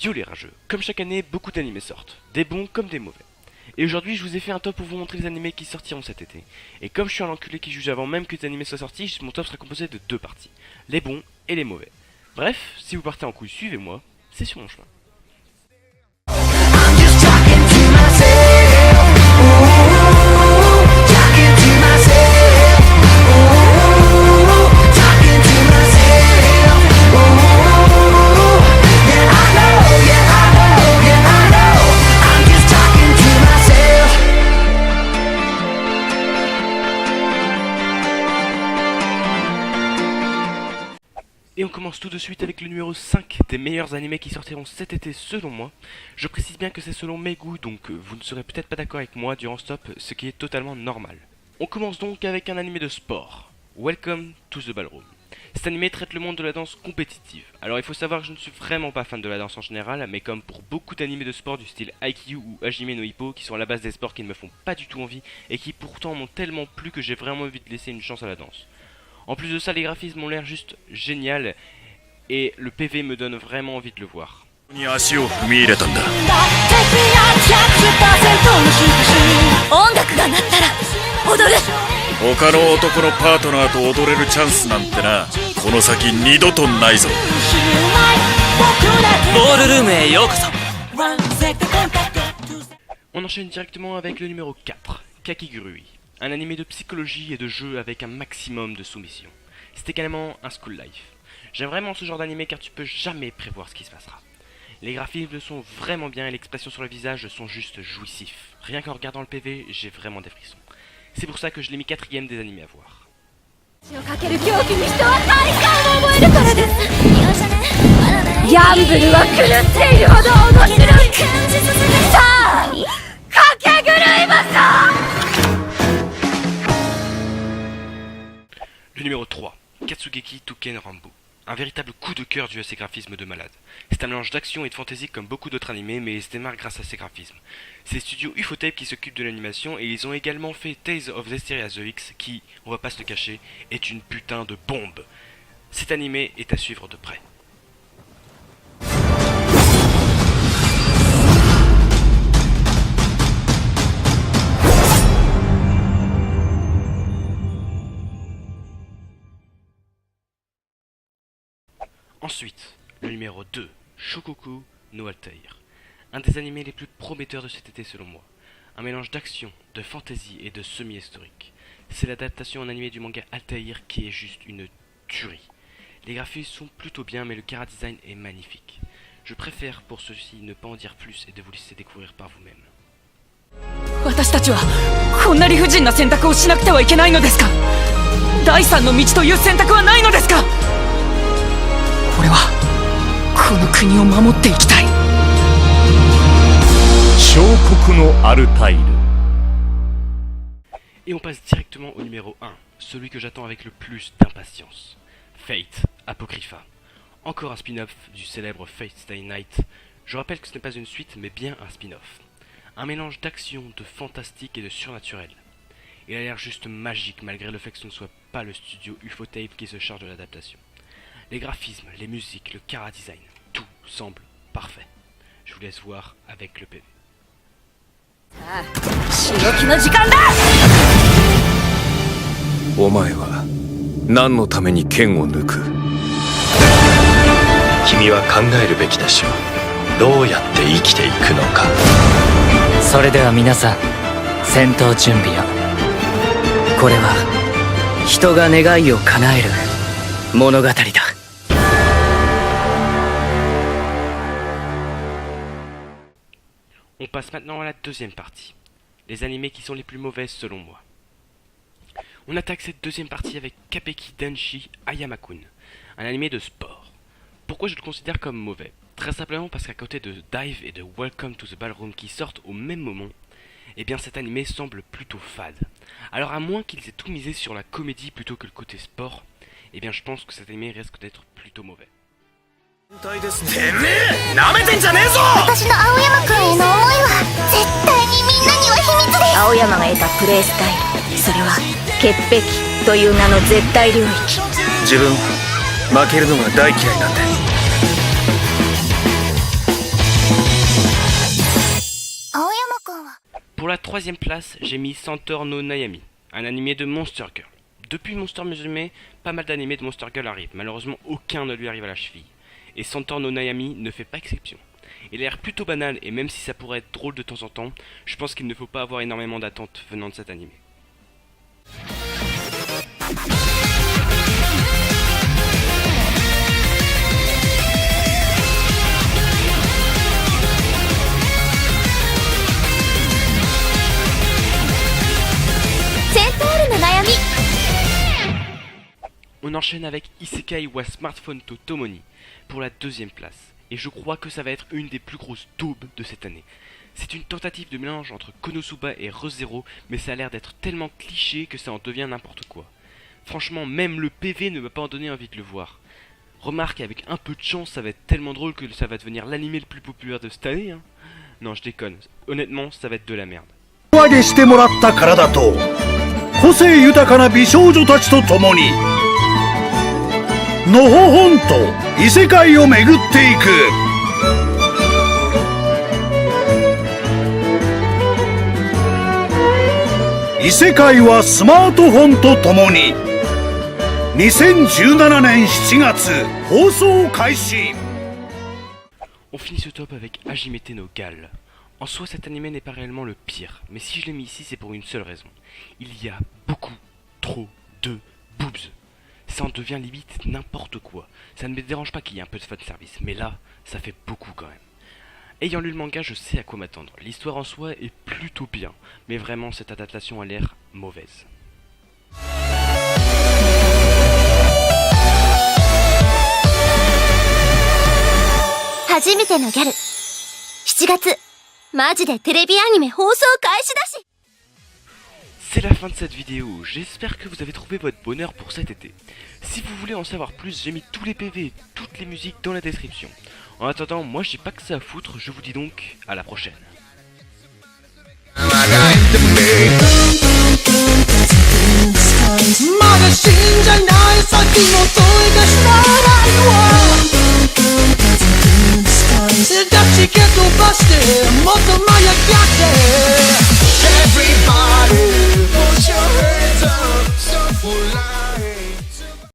Yo les rageux, comme chaque année, beaucoup d'animés sortent, des bons comme des mauvais. Et aujourd'hui je vous ai fait un top pour vous montrer les animés qui sortiront cet été. Et comme je suis un enculé qui juge avant même que les animés soient sortis, mon top sera composé de deux parties, les bons et les mauvais. Bref, si vous partez en couille, suivez-moi, c'est sur mon chemin. Et on commence tout de suite avec le numéro 5 des meilleurs animés qui sortiront cet été selon moi. Je précise bien que c'est selon mes goûts, donc vous ne serez peut-être pas d'accord avec moi durant ce top, ce qui est totalement normal. On commence donc avec un animé de sport, Welcome to the Ballroom. Cet animé traite le monde de la danse compétitive. Alors il faut savoir que je ne suis vraiment pas fan de la danse en général, mais comme pour beaucoup d'animés de sport du style Haikyuu ou Hajime no Ippo, qui sont à la base des sports qui ne me font pas du tout envie, et qui pourtant m'ont tellement plu que j'ai vraiment envie de laisser une chance à la danse. En plus de ça, les graphismes ont l'air juste génial et le PV me donne vraiment envie de le voir. On enchaîne directement avec le numéro 4, Kakigurui. Un animé de psychologie et de jeu avec un maximum de soumission. C'est également un school life. J'aime vraiment ce genre d'animé car tu peux jamais prévoir ce qui se passera. Les graphismes sont vraiment bien et l'expression sur le visage sont juste jouissifs. Rien qu'en regardant le PV, j'ai vraiment des frissons. C'est pour ça que je l'ai mis 4ème des animés à voir. Le numéro 3, Katsugeki Touken Ranbu. Un véritable coup de cœur dû à ses graphismes de malade. C'est un mélange d'action et de fantasy comme beaucoup d'autres animés, mais il se démarque grâce à ses graphismes. C'est le studio Ufotable qui s'occupe de l'animation et ils ont également fait Tales of Zestiria The X qui, on va pas se le cacher, est une putain de bombe. Cet animé est à suivre de près. Ensuite, le numéro 2, Shokoku no Altair. Un des animés les plus prometteurs de cet été selon moi. Un mélange d'action, de fantasy et de semi-historique. C'est l'adaptation en animé du manga Altair qui est juste une tuerie. Les graphismes sont plutôt bien mais le chara-design est magnifique. Je préfère pour ceci ne pas en dire plus et de vous laisser découvrir par vous-même. Et on passe directement au numéro 1, celui que j'attends avec le plus d'impatience. Fate Apocrypha. Encore un spin-off du célèbre Fate Stay Night. Je rappelle que ce n'est pas une suite mais bien un spin-off. Un mélange d'action, de fantastique et de surnaturel. Il a l'air juste magique malgré le fait que ce ne soit pas le studio Ufotable qui se charge de l'adaptation. Les graphismes, les musiques, le chara-design, tout semble parfait. Je vous laisse voir avec le PV. お前は何のために剣を抜く？君は考えるべきでしょう。どうやって生きていくのか。それでは皆さん、戦闘準備を。これは人が願いを叶える物語だ。On passe maintenant à la deuxième partie. Les animés qui sont les plus mauvais selon moi. On attaque cette deuxième partie avec Kapeki Denshi Ayamakun, un animé de sport. Pourquoi je le considère comme mauvais? Très simplement parce qu'à côté de Dive et de Welcome to the Ballroom qui sortent au même moment, eh bien cet animé semble plutôt fade. Alors à moins qu'ils aient tout misé sur la comédie plutôt que le côté sport, eh bien je pense que cet animé risque d'être plutôt mauvais. てめえなめてんじゃねえぞ。私の青山くんへの思いは絶対にみんなには秘密です。青山が得たプレイスタイル、それは潔癖という名の絶対領域。自分負けるのが大嫌いなんで。troisième place, j'ai mis Centaur no Nayami, un animé de Monster Girl. Depuis Monster Musume, pas mal d'animés de Monster Girl arrivent, malheureusement aucun ne lui arrive à la cheville. Et Centaur no Nayami ne fait pas exception. Il a l'air plutôt banal et même si ça pourrait être drôle de temps en temps, je pense qu'il ne faut pas avoir énormément d'attentes venant de cet animé. On enchaîne avec Isekai wa Smartphone to Tomoni pour la deuxième place. Et je crois que ça va être une des plus grosses daubes de cette année. C'est une tentative de mélange entre Konosuba et Re:Zero, mais ça a l'air d'être tellement cliché que ça en devient n'importe quoi. Franchement, même le PV ne m'a pas en donné envie de le voir. Remarque, avec un peu de chance, ça va être tellement drôle que ça va devenir l'animé le plus populaire de cette année. Hein. Non, je déconne. Honnêtement, ça va être de la merde. 個性豊かな美少女たちと共にのほほんと異世界を巡っていく異世界はスマートフォンと共に2017年7月放送開始 On finit ce top avec Hajimete no Gal. En soi, cet animé n'est pas réellement le pire, mais si je l'ai mis ici, c'est pour une seule raison. Il y a beaucoup, trop de boobs. Ça en devient limite n'importe quoi. Ça ne me dérange pas qu'il y ait un peu de fanservice, mais là, ça fait beaucoup quand même. Ayant lu le manga, je sais à quoi m'attendre. L'histoire en soi est plutôt bien, mais vraiment, cette adaptation a l'air mauvaise. 初めてのギャル7月マジでテレビアニメ放送開始だし C'est la fin de cette vidéo, j'espère que vous avez trouvé votre bonheur pour cet été. Si vous voulez en savoir plus, j'ai mis tous les PV et toutes les musiques dans la description. En attendant, moi j'ai pas que ça à foutre, je vous dis donc à la prochaine. Did that she get to busted? Most of my